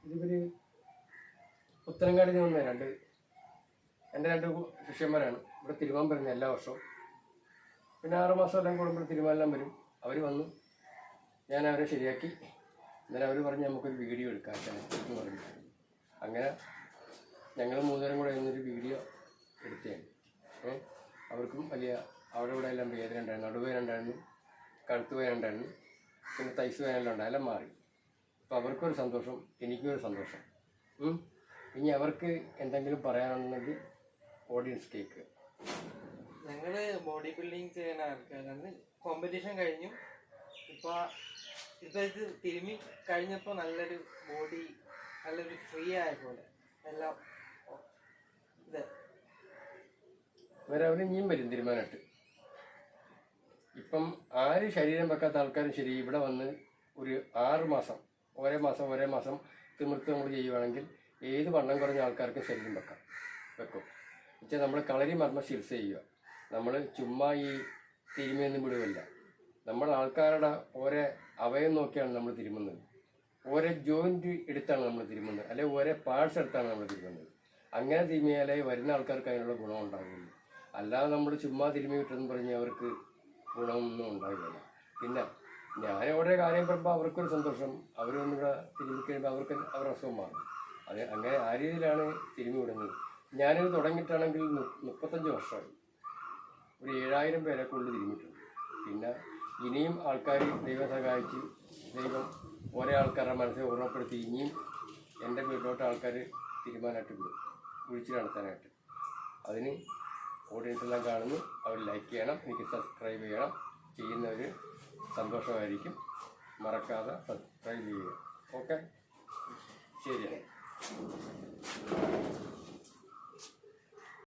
ഇതിവർ പുത്തനങ്ങാടിയിൽ നിന്ന് വന്ന എൻ്റെ രണ്ട് ശിഷ്യന്മാരാണ്. ഇവിടെ തിരുമാൻ വരുന്നത് എല്ലാ വർഷവും. പിന്നെ 6 മാസം എല്ലാം കൂടുമ്പോൾ തിരുമാനെല്ലാം വരും. അവർ വന്നു, ഞാൻ അവരെ ശരിയാക്കി. അന്നേരം അവർ പറഞ്ഞ് നമുക്കൊരു വീഡിയോ എടുക്കാം എന്ന് പറഞ്ഞു. അങ്ങനെ ഞങ്ങൾ 3 പേരും കൂടെ ഇന്നൊരു വീഡിയോ എടുത്തതാണ്. അവർക്കും വലിയ അവിടെ ഇവിടെ എല്ലാം വേദന ഉണ്ടായിരുന്നു, നടുവേദന ഉണ്ടായിരുന്നു, കഴുത്ത് വേദന ഉണ്ടായിരുന്നു, പിന്നെ തൈസ് വേദന ഉണ്ടായി, എല്ലാം മാറി. അപ്പോൾ അവർക്കൊരു സന്തോഷം, എനിക്കും ഒരു സന്തോഷം. ഇനി അവർക്ക് എന്തെങ്കിലും പറയാനുണ്ടെങ്കിൽ ഓഡിയൻസ് കേക്ക്. ഞങ്ങൾ ബോഡി ബിൽഡിങ് ചെയ്യുന്ന ആൾക്കാരാണ്. കോമ്പറ്റീഷൻ കഴിഞ്ഞു. ഇപ്പോൾ ഇത് തിരുമ്മി കഴിഞ്ഞപ്പോൾ നല്ലൊരു ബോഡി, നല്ലൊരു ഫ്രീ ആയ പോലെ എല്ലാം. ഇത് അവർ ഇനിയും വരും തീരുമാനമായിട്ട്. ഇപ്പം ആര് ശരീരം വെക്കാത്ത ആൾക്കാരും ശരി ഇവിടെ വന്ന് ഒരു 6 മാസം ഒരേ മാസം തിമിർത്ത് നമ്മൾ ചെയ്യുവാണെങ്കിൽ ഏത് വണ്ണം കുറഞ്ഞ ആൾക്കാർക്കും ശരീരം വെക്കും. വെച്ചാൽ നമ്മൾ കളരി മർമ്മ ചികിത്സ ചെയ്യുക. നമ്മൾ ചുമ്മാ ഈ തിരുമിയൊന്നും വിടുകയല്ല. നമ്മൾ ആൾക്കാരുടെ ഓരോ അവയം നോക്കിയാണ് നമ്മൾ തിരുമുന്നത്. ഓരോ ജോയിൻറ്റ് എടുത്താണ് നമ്മൾ തിരുമുന്നത്, അല്ലെങ്കിൽ ഓരോ പാർട്സ് എടുത്താണ് നമ്മൾ തിരുമുന്നത്. അങ്ങനെ തിരുമിയാലേ വരുന്ന ആൾക്കാർക്ക് അതിനുള്ള ഗുണം ഉണ്ടാകുള്ളൂ. അല്ലാതെ നമ്മൾ ചുമ്മാ തിരുമി വിട്ടെന്ന് പറഞ്ഞ് അവർക്ക് ഗുണമൊന്നും ഉണ്ടാകില്ല. പിന്നെ ഞാൻ ഓരോ കാര്യം പറയുമ്പോൾ അവർക്കൊരു സന്തോഷം. അവരൊന്നിവിടെ തിരുമ്മി കഴിയുമ്പോൾ അവരുടെ അസുഖം മാറും. അത് അങ്ങനെ ആ രീതിയിലാണ് തിരുമ്മി വിടുന്നത്. ഞാനിത് തുടങ്ങിയിട്ടാണെങ്കിൽ 35 വർഷമായി. ഒരു 7000 പേരൊക്കെ ഉള്ളിൽ തിരുമ്മിയിട്ടുണ്ട്. പിന്നെ ഇനിയും ആൾക്കാർ ദൈവം സഹായിച്ച് ദൈവം ഓരോ ആൾക്കാരുടെ മനസ്സിനെ ഓർമ്മപ്പെടുത്തി ഇനിയും എൻ്റെ വീട്ടിലോട്ട് ആൾക്കാർ തീരുമാനമായിട്ട് വിളിച്ച് നടത്താനായിട്ട്. അതിന് ഓഡിയൻസ് എല്ലാം കാണുന്നു, അവർ ലൈക്ക് ചെയ്യണം, എനിക്ക് സബ്സ്ക്രൈബ് ചെയ്യണം. ചെയ്യുന്നവർ സന്തോഷമായിരിക്കും. മറക്കാതെ സബ്സ്ക്രൈബ് ചെയ്യുക. ഓക്കെ, ശരിയാണ്.